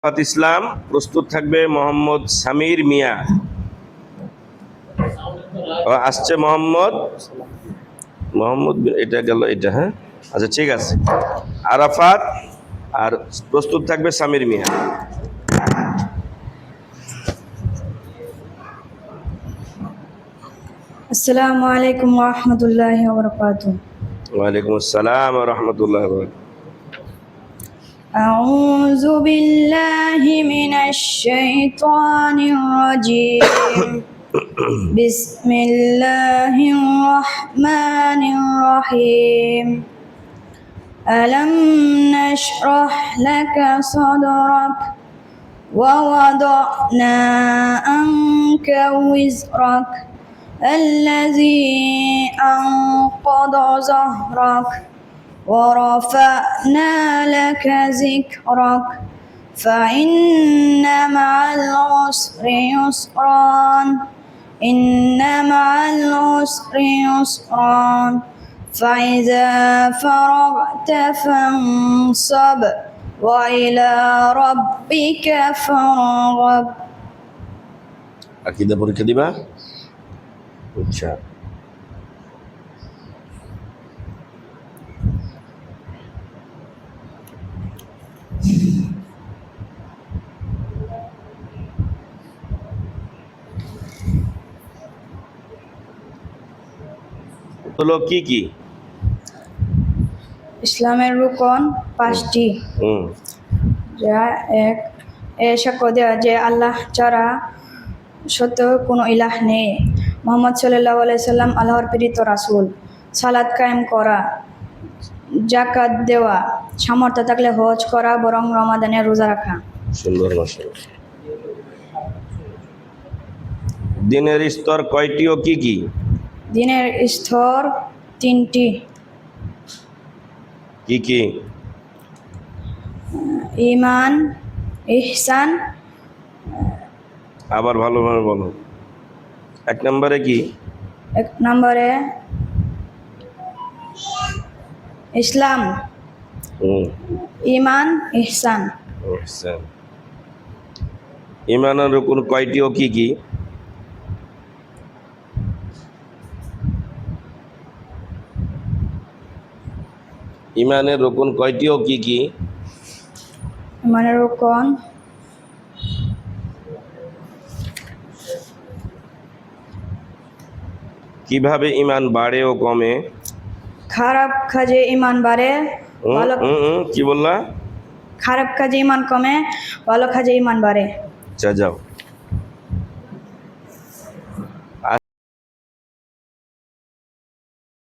ইসলাম প্রস্তুত থাকবে মোহাম্মদ সামির মিয়া। আসছে মোহাম্মদ এটা গেল এটা। হ্যাঁ, আচ্ছা ঠিক আছে। আরাফাত আর প্রস্তুত থাকবে সামির মিয়া। আসসালামু আলাইকুম ওয়া রাহমাতুল্লাহি ওয়া বারাকাতুহু। ওয়ালাইকুম আসসালাম ওয়া রাহমাতুল্লাহি ওয়া বারাকাতুহু। আউযু বিল্লাহি মিনাশ শাইতানির রাজীম। বিসমিল্লাহির রাহমানির রাহিম। আলাম নাশরাহ লাকা সাদরাক ওয়া ওয়াদা'না আনকা ওয়িজরাক الذي أنقض ظهرك ورفعنا لك ذكرك فإن مع العسر يسرا إن مع العسر يسرا فإذا فرغت فانصب وإلى ربك فارغب। আকিদা পরীক্ষা দিবা? আচ্ছা, হলো কি কি? ইসলামের রুকন 5টি। যা এক, সাক্ষ্য দেওয়া যে আল্লাহ ছাড়া সত্য কোনো ইলাহ নেই, মুহাম্মদ সাল্লাল্লাহু আলাইহি সাল্লাম আল্লাহর প্রেরিত রাসূল। সালাত কায়েম করা, যাকাত দেওয়া, সামর্থ্য থাকলে হজ করা, বরং রমাদানে রোজা রাখা। সুন্দর, মাশাআল্লাহ। দিনের স্তর কয়টি ও কি কি? দিনের স্তর 3টি। কি কি? ঈমান, ইহসান। আবার ভালোভাবে বলো। 1 নম্বরে কি? 1 নম্বরে ইসলাম, ঈমান, ইহসান। আচ্ছা, ঈমানের রুকুন কয়টি ও কি কি? ঈমানের রুকুন কয়টি ও কি কি? ঈমানের রুকন কিভাবে ঈমান বাড়ে ও কমে? খারাপ কাজে ঈমান বাড়ে, ভালো কি বললা? খারাপ কাজে ঈমান কমে, ভালো কাজে ঈমান বাড়ে। আচ্ছা, যাও।